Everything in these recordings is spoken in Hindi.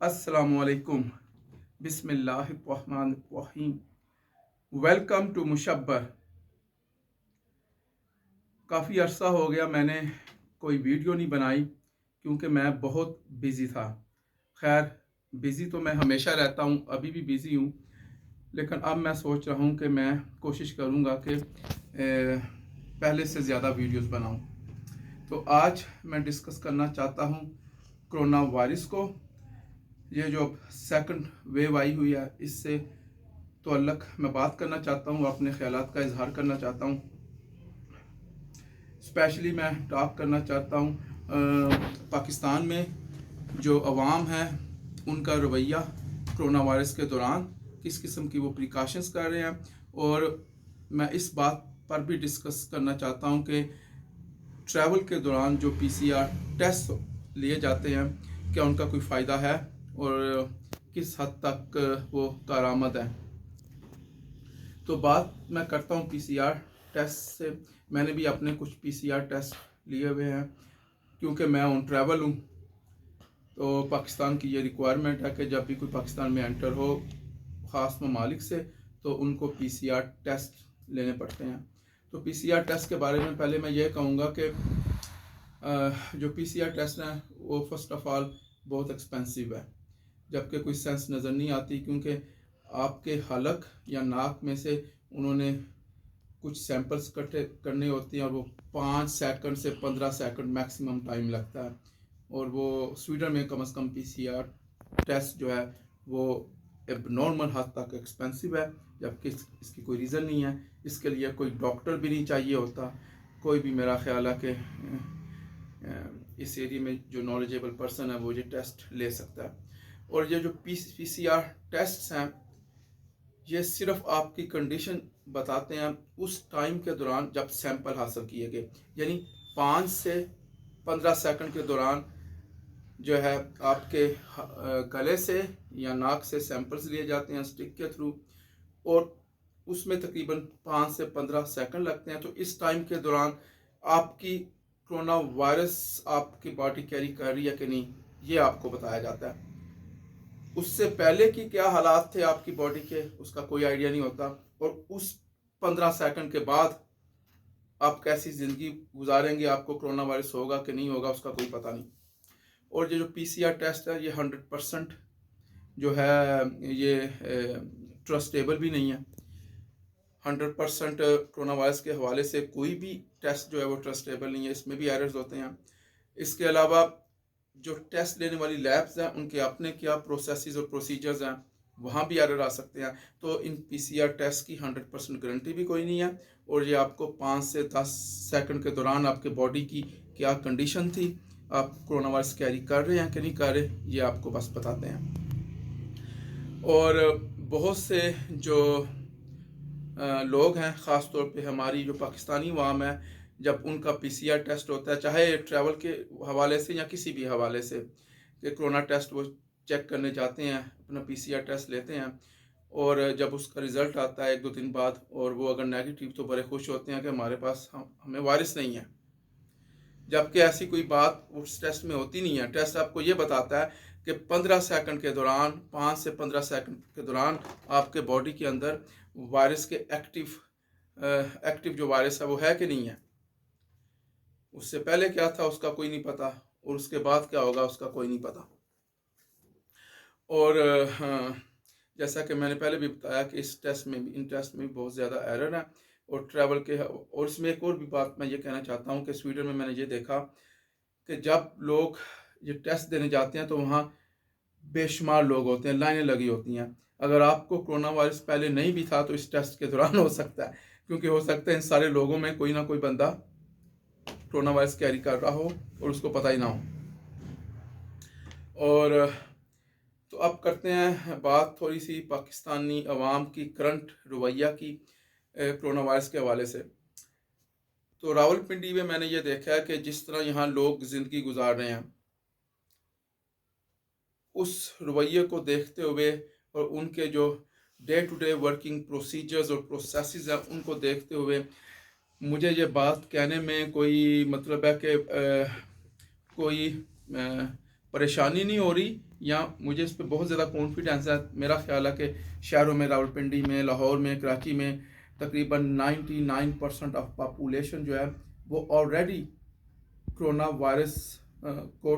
अस्सलामुअलैकुम बिस्मिल्लाहिर्रहमानिर्रहीम। Welcome to Mushabbar. काफ़ी अरसा हो गया मैंने कोई वीडियो नहीं बनाई क्योंकि मैं बहुत बिज़ी था। खैर, बिज़ी तो मैं हमेशा रहता हूँ, अभी भी बिज़ी हूँ, लेकिन अब मैं सोच रहा हूँ कि मैं कोशिश करूँगा कि पहले से ज़्यादा वीडियोस बनाऊँ। तो आज मैं डिस्कस करना चाहता हूँ कोरोना वायरस को। ये जो सेकंड वेव आई हुई है, इससे तो अल्लाह मैं बात करना चाहता हूँ, अपने ख्यालात का इजहार करना चाहता हूँ। स्पेशली मैं टॉक करना चाहता हूँ पाकिस्तान में जो अवाम है उनका रवैया कोरोना वायरस के दौरान, किस किस्म की वो प्रिकॉशंस कर रहे हैं। और मैं इस बात पर भी डिस्कस करना चाहता हूँ कि ट्रैवल के दौरान जो पीसीआर टेस्ट लिए जाते हैं, क्या उनका कोई फ़ायदा है और किस हद तक वो कारआमद है। तो बात मैं करता हूँ पीसीआर टेस्ट से। मैंने भी अपने कुछ पीसीआर टेस्ट लिए हुए हैं क्योंकि मैं ऑन ट्रैवल हूँ। तो पाकिस्तान की ये रिक्वायरमेंट है कि जब भी कोई पाकिस्तान में एंटर हो ख़ास ममालिक से, तो उनको पीसीआर टेस्ट लेने पड़ते हैं। तो पीसीआर टेस्ट के बारे में पहले मैं ये कहूँगा कि जो पीसीआर टेस्ट हैं वो फ़र्स्ट ऑफ़ ऑल बहुत एक्सपेंसिव है, जबकि कोई सेंस नज़र नहीं आती क्योंकि आपके हलक या नाक में से उन्होंने कुछ सैंपल्स इकट्ठे करने होती हैं और वो 5 सेकंड से 15 सेकंड मैक्सिमम टाइम लगता है। और वो स्वीडन में कम से कम पीसीआर टेस्ट जो है वो एबनॉर्मल हद तक एक्सपेंसिव है, जबकि इसकी कोई रीज़न नहीं है। इसके लिए कोई डॉक्टर भी नहीं चाहिए होता, कोई भी मेरा ख्याल है कि इस एरिया में जो नॉलेजेबल पर्सन है वो ये टेस्ट ले सकता है। और ये जो पीसीआर टेस्ट हैं, ये सिर्फ आपकी कंडीशन बताते हैं उस टाइम के दौरान जब सैंपल हासिल किए गए, यानी 5 से 15 सेकंड के दौरान जो है आपके गले से या नाक से सैंपल्स लिए जाते हैं स्टिक के थ्रू, और उसमें तकरीबन 5 से 15 सेकंड लगते हैं। तो इस टाइम के दौरान आपकी कोरोना वायरस आपकी बॉडी कैरी कर रही है कि नहीं, ये आपको बताया जाता है। उससे पहले की क्या हालात थे आपकी बॉडी के, उसका कोई आइडिया नहीं होता। और उस 15 सेकंड के बाद आप कैसी ज़िंदगी गुजारेंगे, आपको कोरोना वायरस होगा कि नहीं होगा, उसका कोई पता नहीं। और ये जो पीसीआर टेस्ट है ये 100% जो है ये ट्रस्टेबल भी नहीं है। 100% कोरोना वायरस के हवाले से कोई भी टेस्ट जो है वो ट्रस्टेबल नहीं है, इसमें भी एरर्स होते हैं। इसके अलावा जो टेस्ट लेने वाली लैब्स हैं उनके अपने क्या प्रोसेसेस और प्रोसीजर्स हैं, वहाँ भी एरर आ सकते हैं। तो इन पीसीआर टेस्ट की 100% गारंटी भी कोई नहीं है। और ये आपको 5 से 10 सेकंड के दौरान आपके बॉडी की क्या कंडीशन थी, आप कोरोना वायरस कैरी कर रहे हैं कि नहीं कर रहे, ये आपको बस बताते हैं। और बहुत से जो लोग हैं, ख़ास तौर पे हमारी जो पाकिस्तानी अवाम है, जब उनका पीसीआर टेस्ट होता है, चाहे ट्रैवल के हवाले से या किसी भी हवाले से, कि कोरोना टेस्ट वो चेक करने जाते हैं, अपना पीसीआर टेस्ट लेते हैं, और जब उसका रिज़ल्ट आता है 1-2 दिन बाद और वो अगर नेगेटिव, तो बड़े खुश होते हैं कि हमारे पास हमें वायरस नहीं है। जबकि ऐसी कोई बात उस टेस्ट में होती नहीं है। टेस्ट आपको ये बताता है कि 15 सेकंड के दौरान, 5 से 15 सेकंड के दौरान आपके बॉडी के अंदर वायरस के एक्टिव जो वायरस है वो है कि नहीं है। उससे पहले क्या था उसका कोई नहीं पता, और उसके बाद क्या होगा उसका कोई नहीं पता। और जैसा कि मैंने पहले भी बताया कि इन टेस्ट में बहुत ज़्यादा एरर है और ट्रैवल के। और इसमें एक और भी बात मैं ये कहना चाहता हूँ कि स्वीडन में मैंने ये देखा कि जब लोग ये टेस्ट देने जाते हैं तो वहाँ बेशुमार लोग होते हैं, लाइनें लगी होती हैं। अगर आपको कोरोना वायरस पहले नहीं भी था तो इस टेस्ट के दौरान हो सकता है, क्योंकि हो सकता है इन सारे लोगों में कोई ना कोई बंदा कोरोना वायरस कैरी कर रहा हो और उसको पता ही ना हो। और तो अब करते हैं बात थोड़ी सी पाकिस्तानी अवाम की करंट रवैया की कोरोना वायरस के हवाले से। तो रावलपिंडी में मैंने ये देखा है कि जिस तरह यहाँ लोग ज़िंदगी गुजार रहे हैं, उस रवैये को देखते हुए और उनके जो day to day working procedures और प्रोसेसेस हैं उनको देखते हुए, मुझे ये बात कहने में कोई मतलब है कि कोई परेशानी नहीं हो रही या मुझे इस पर बहुत ज़्यादा कॉन्फिडेंस है। मेरा ख्याल है कि शहरों में, रावलपिंडी में, लाहौर में, कराची में तकरीबन 99% ऑफ पॉपुलेशन जो है वो ऑलरेडी कोरोना वायरस को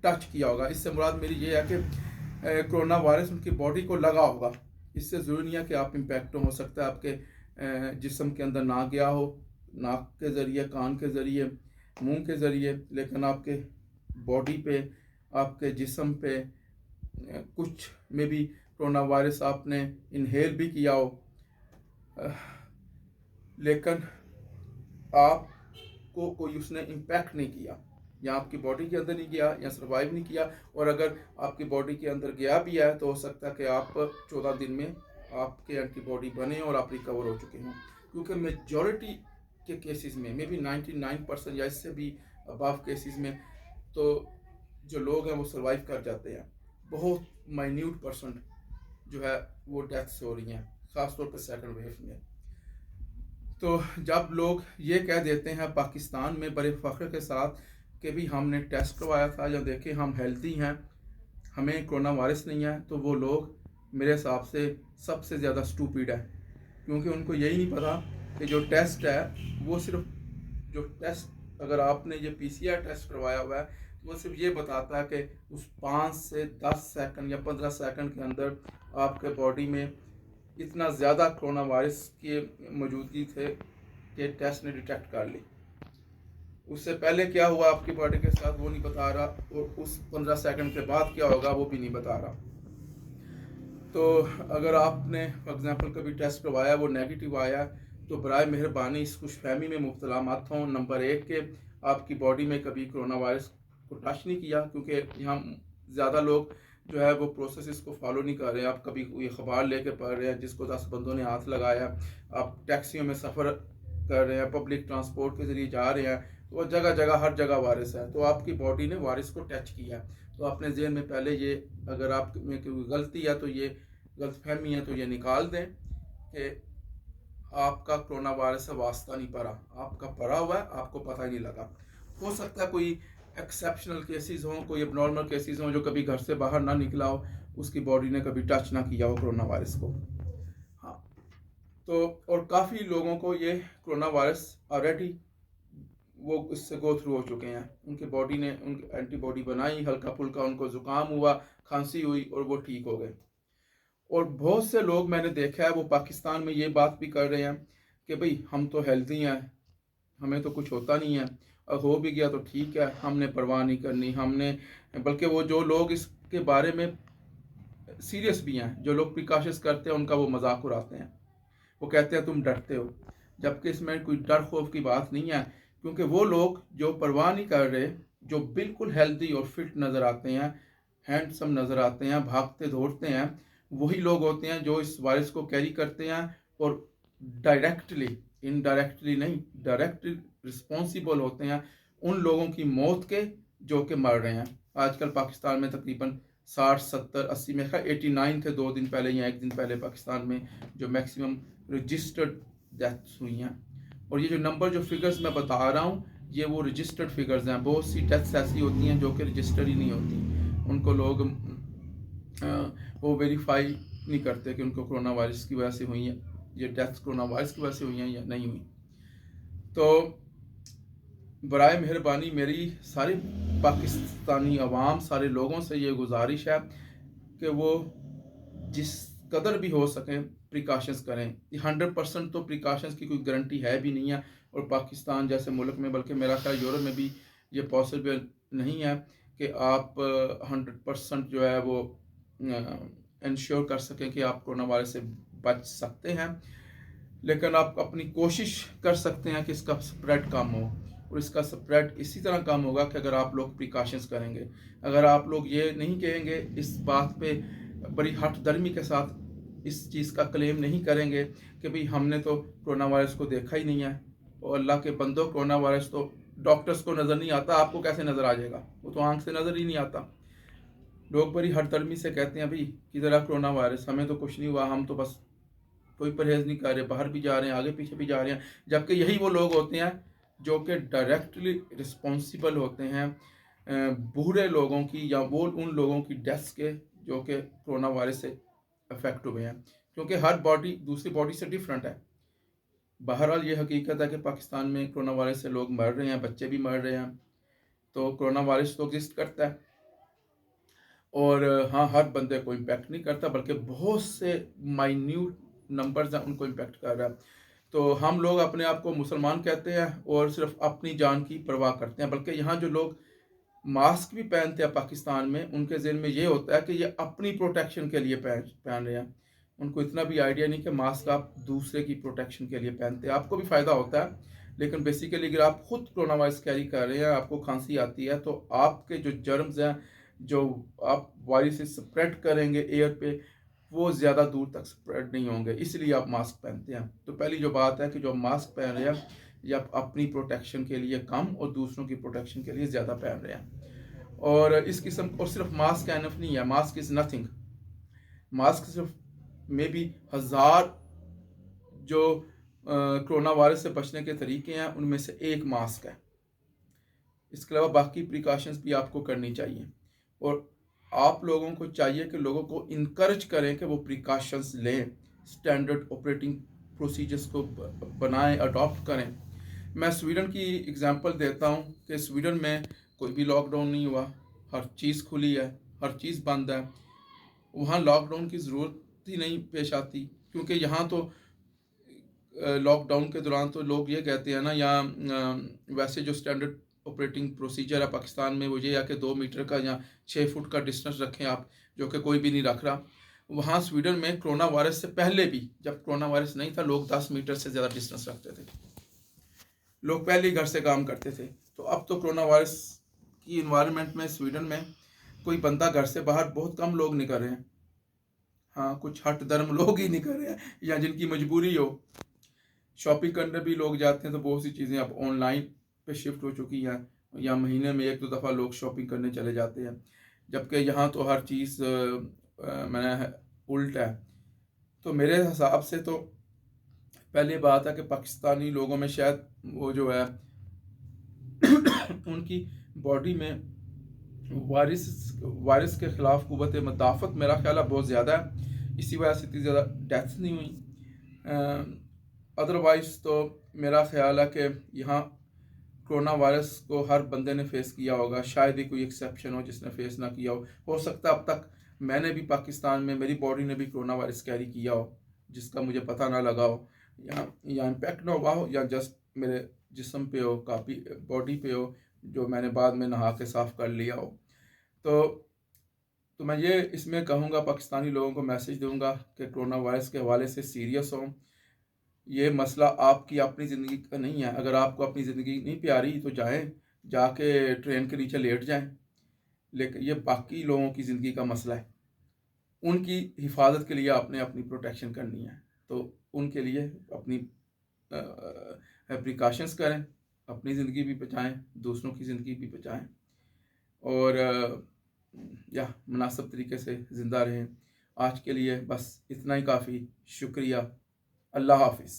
टच किया होगा। इससे मुराद मेरी ये है कि कोरोना वायरस उनकी बॉडी को लगा होगा। इससे ज़रूरी नहीं है कि आप इम्पेक्ट हो सकता है आपके जिस्म के अंदर ना गया हो, नाक के ज़रिए, कान के ज़रिए, मुंह के ज़रिए, लेकिन आपके बॉडी पे, आपके जिस्म पे कुछ में भी कोरोना वायरस आपने इनहेल भी किया हो, लेकिन आपको कोई उसने इम्पैक्ट नहीं किया, या आपकी बॉडी के अंदर नहीं गया, या सर्वाइव नहीं किया। और अगर आपकी बॉडी के अंदर गया भी है तो हो सकता है कि आप 14 दिन में आपके एंटीबॉडी बने और आप रिकवर हो चुके हों। क्योंकि मेजॉरिटी के केसेस में, मे बी 99% या इससे भी अबव केसेस में, तो जो लोग हैं वो सर्वाइव कर जाते हैं। बहुत माइन्यूट परसेंट जो है वो डेथ्स हो रही हैं, ख़ासतौर पर सेकंड वेव में। तो जब लोग ये कह देते हैं पाकिस्तान में बड़े फ़ख्र के साथ कि भी हमने टेस्ट करवाया था या देखे हम हेल्दी हैं, हमें कोरोना वायरस नहीं है, तो वो लोग मेरे हिसाब से सबसे ज़्यादा स्टूपिड है। क्योंकि उनको यही नहीं पता कि जो टेस्ट है वो सिर्फ, जो टेस्ट अगर आपने ये PCR टेस्ट करवाया हुआ है तो वो सिर्फ ये बताता है कि उस 5 से 10 सेकंड या 15 सेकंड के अंदर आपके बॉडी में इतना ज़्यादा कोरोना वायरस की मौजूदगी थे कि टेस्ट ने डिटेक्ट कर ली। उससे पहले क्या हुआ आपकी बॉडी के साथ वो नहीं बता रहा, और उस 15 सेकंड के बाद क्या होगा वो भी नहीं बता रहा। तो अगर आपने फॉर एग्जांपल कभी टेस्ट करवाया, वो नेगेटिव आया, तो बराए मेहरबानी इस खुशफहमी में मुब्तला मत हों। नंबर 1 के आपकी बॉडी में कभी कोरोना वायरस को टच नहीं किया, क्योंकि यहाँ ज़्यादा लोग जो है वो प्रोसेस को फॉलो नहीं कर रहे हैं। आप कभी कोई अखबार लेके पढ़ रहे हैं जिसको 10 बंदों ने हाथ लगाया, आप टैक्सियों में सफ़र कर रहे हैं, पब्लिक ट्रांसपोर्ट के ज़रिए जा रहे हैं, तो वो जगह जगह हर जगह वायरस है। तो आपकी बॉडी ने वायरस को टच किया। तो अपने जहन में पहले ये, अगर आप में कोई गलती है तो ये गलतफहमी है तो ये निकाल दें कि आपका कोरोना वायरस से वास्ता नहीं पड़ा, आपका पड़ा हुआ है, आपको पता ही नहीं लगा। हो सकता है कोई एक्सेप्शनल केसेस हों, कोई एबनॉर्मल केसेस हों, जो कभी घर से बाहर ना निकला हो, उसकी बॉडी ने कभी टच ना किया हो कोरोना वायरस को। हाँ, तो और काफ़ी लोगों को ये कोरोना वायरस ऑलरेडी वो इससे गो थ्रू हो चुके हैं। उनकी बॉडी ने उनकी एंटीबॉडी बनाई, हल्का फुल्का उनको ज़ुकाम हुआ, खांसी हुई और वो ठीक हो गए। और बहुत से लोग मैंने देखा है वो पाकिस्तान में ये बात भी कर रहे हैं कि भाई हम तो हेल्दी हैं, हमें तो कुछ होता नहीं है, और हो भी गया तो ठीक है, हमने परवाह नहीं करनी, हमने, बल्कि वो जो लोग इसके बारे में सीरियस भी हैं, जो लोग प्रिकॉशंस करते हैं, उनका वो मजाक उड़ाते हैं। वो कहते हैं तुम डरते हो, जबकि इसमें कोई डर खौफ की बात नहीं है। क्योंकि वो लोग जो परवाह नहीं कर रहे, जो बिल्कुल हेल्दी और फिट नज़र आते हैं, हैंडसम नज़र आते हैं, भागते दौड़ते हैं, वही लोग होते हैं जो इस वायरस को कैरी करते हैं और डायरेक्टली, इनडायरेक्टली नहीं, डायरेक्टली रिस्पॉन्सिबल होते हैं उन लोगों की मौत के जो कि मर रहे हैं। आजकल पाकिस्तान में तकरीबन 60, 70, 80 में 89 थे 2 दिन पहले या 1 दिन पहले पाकिस्तान में जो मैक्सिमम रजिस्टर्ड डेथ्स हुई हैं। और ये जो नंबर, जो फिगर्स मैं बता रहा हूँ, ये वो रजिस्टर्ड फिगर्स हैं। बहुत सी डेथ्स ऐसी होती हैं जो कि रजिस्टर्ड ही नहीं होती, उनको लोग वो वेरीफाई नहीं करते कि उनको कोरोना वायरस की वजह से हुई है, ये डेथ्स कोरोना वायरस की वजह से हुई हैं या नहीं हुई। तो बराए मेहरबानी मेरी सारी पाकिस्तानी अवाम, सारे लोगों से ये गुजारिश है कि वो जिस कदर भी हो सकें प्रिकॉशंस करें। 100% तो प्रिकॉशंस की कोई गारंटी है भी नहीं है, और पाकिस्तान जैसे मुल्क में, बल्कि मेरा ख्याल यूरोप में भी ये पॉसिबल नहीं है कि आप 100% जो है वो इंश्योर कर सकें कि आप कोरोना वायरस से बच सकते हैं। लेकिन आप अपनी कोशिश कर सकते हैं कि इसका स्प्रेड कम हो, और इसका स्प्रेड इसी तरह कम होगा कि अगर आप लोग प्रिकॉशंस करेंगे। अगर आप लोग ये नहीं कहेंगे, इस बात पे बड़ी हठ दर्मी के साथ इस चीज़ का क्लेम नहीं करेंगे कि भाई हमने तो कोरोना वायरस को देखा ही नहीं है, और अल्लाह के बंदो, कोरोना वायरस तो डॉक्टर्स को नज़र नहीं आता, आपको कैसे नज़र आ जाएगा? वो तो आंख से नज़र ही नहीं आता। लोग बड़ी हठ दर्मी से कहते हैं भाई किधर है कोरोना वायरस, हमें तो कुछ नहीं हुआ, हम तो बस कोई परहेज़ नहीं कर रहे, बाहर भी जा रहे हैं, आगे पीछे भी जा रहे हैं। जबकि यही वो लोग होते हैं जो कि डायरेक्टली रिस्पॉन्सिबल होते हैं बूढ़े लोगों की या वो उन लोगों की डेथ्स के जो कि कोरोना वायरस से अफेक्ट हुए हैं, क्योंकि हर बॉडी दूसरी बॉडी से डिफरेंट है। बहरहाल ये हकीकत है कि पाकिस्तान में कोरोना वायरस से लोग मर रहे हैं, बच्चे भी मर रहे हैं। तो कोरोना वायरस तो एग्जिस्ट करता है और हाँ, हर बंदे को इम्पेक्ट नहीं करता, बल्कि बहुत से माइन्यूट नंबर्स हैं उनको इम्पेक्ट कर रहा है। तो हम लोग अपने आप को मुसलमान कहते हैं और सिर्फ अपनी जान की परवाह करते हैं, बल्कि यहाँ जो लोग मास्क भी पहनते हैं पाकिस्तान में, उनके ज़हन में ये होता है कि ये अपनी प्रोटेक्शन के लिए पहन रहे हैं। उनको इतना भी आइडिया नहीं कि मास्क आप दूसरे की प्रोटेक्शन के लिए पहनते हैं। आपको भी फ़ायदा होता है, लेकिन बेसिकली अगर आप खुद कोरोना वायरस कैरी कर रहे हैं, आपको खांसी आती है, तो आपके जो जर्म्स हैं जो आप वायरस से स्प्रेड करेंगे एयर पे, वो ज़्यादा दूर तक स्प्रेड नहीं होंगे, इसलिए आप मास्क पहनते हैं। तो पहली जो बात है कि जो मास्क पहन रहे हैं ये आप अपनी प्रोटेक्शन के लिए कम और दूसरों की प्रोटेक्शन के लिए ज़्यादा पहन रहे हैं। और इस किस्म और सिर्फ मास्क एनफ नहीं है, मास्क इज़ नथिंग। मास्क सिर्फ मे बी 1000 जो कोरोना वायरस से बचने के तरीके हैं उनमें से एक मास्क है। इसके अलावा बाकी प्रिकॉशंस भी आपको करनी चाहिए और आप लोगों को चाहिए कि लोगों को इनकरेज करें कि वो प्रिकॉशंस लें, स्टैंडर्ड ऑपरेटिंग प्रोसीजर्स को बनाएं, अडॉप्ट करें। मैं स्वीडन की एग्जांपल देता हूं कि स्वीडन में कोई भी लॉकडाउन नहीं हुआ, हर चीज़ खुली है, हर चीज़ बंद है। वहाँ लॉकडाउन की ज़रूरत ही नहीं पेश आती, क्योंकि यहाँ तो लॉकडाउन के दौरान तो लोग ये कहते हैं ना, या वैसे जो स्टैंडर्ड ऑपरेटिंग प्रोसीजर है पाकिस्तान में वो ये है कि 2 मीटर का या 6 फुट का डिस्टेंस रखें आप, जो कि कोई भी नहीं रख रहा। वहाँ स्वीडन में कोरोना वायरस से पहले भी, जब कोरोना वायरस नहीं था, लोग 10 मीटर से ज़्यादा डिस्टेंस रखते थे, लोग पहले ही घर से काम करते थे। तो अब तो कोरोना वायरस की इन्वायरमेंट में स्वीडन में कोई बंदा घर से बाहर बहुत कम लोग निकल रहे हैं। हाँ, कुछ हट धर्म लोग ही निकल रहे हैं या जिनकी मजबूरी हो। शॉपिंग करने भी लोग जाते हैं तो बहुत सी चीज़ें अब ऑनलाइन पे शिफ्ट हो चुकी हैं, या महीने में 1-2 दफ़ा लोग शॉपिंग करने चले जाते हैं, जबकि यहाँ तो हर चीज़ मैंने उल्ट है। तो मेरे हिसाब से तो पहली बात है कि पाकिस्तानी लोगों में शायद वो जो है उनकी बॉडी में वायरस वायरस के ख़िलाफ़ क़ुव्वत मुदाफ़त मेरा ख्याल है बहुत ज़्यादा है, इसी वजह से इतनी ज़्यादा डेथ्स नहीं हुई। अदरवाइज़ तो मेरा ख्याल है कि यहाँ कोरोना वायरस को हर बंदे ने फेस किया होगा, शायद ही कोई एक्सेप्शन हो जिसने फेस ना किया हो सकता है अब तक मैंने भी पाकिस्तान में मेरी बॉडी ने भी कोरोना वायरस कैरी किया हो जिसका मुझे पता ना लगा हो, या इम्पेक्ट ना हुआ हो, या जस्ट मेरे जिस्म पे हो, काफ़ी बॉडी पे हो, जो मैंने बाद में नहा के साफ़ कर लिया हो। तो मैं ये इसमें कहूँगा, पाकिस्तानी लोगों को मैसेज दूँगा कि कोरोना वायरस के हवाले से सीरियस हों। ये मसला आपकी अपनी ज़िंदगी का नहीं है। अगर आपको अपनी ज़िंदगी नहीं प्यारी तो जाके ट्रेन के नीचे लेट जाएं, लेकिन ये बाकी लोगों की ज़िंदगी का मसला है। उनकी हिफाजत के लिए आपने अपनी प्रोटेक्शन करनी है, तो उनके लिए अपनी प्रिकॉशंस करें, अपनी ज़िंदगी भी बचाएं, दूसरों की ज़िंदगी भी बचाएं और या मुनासिब तरीके से ज़िंदा रहें। आज के लिए बस इतना ही काफ़ी। शुक्रिया। अल्लाह हाफिज़।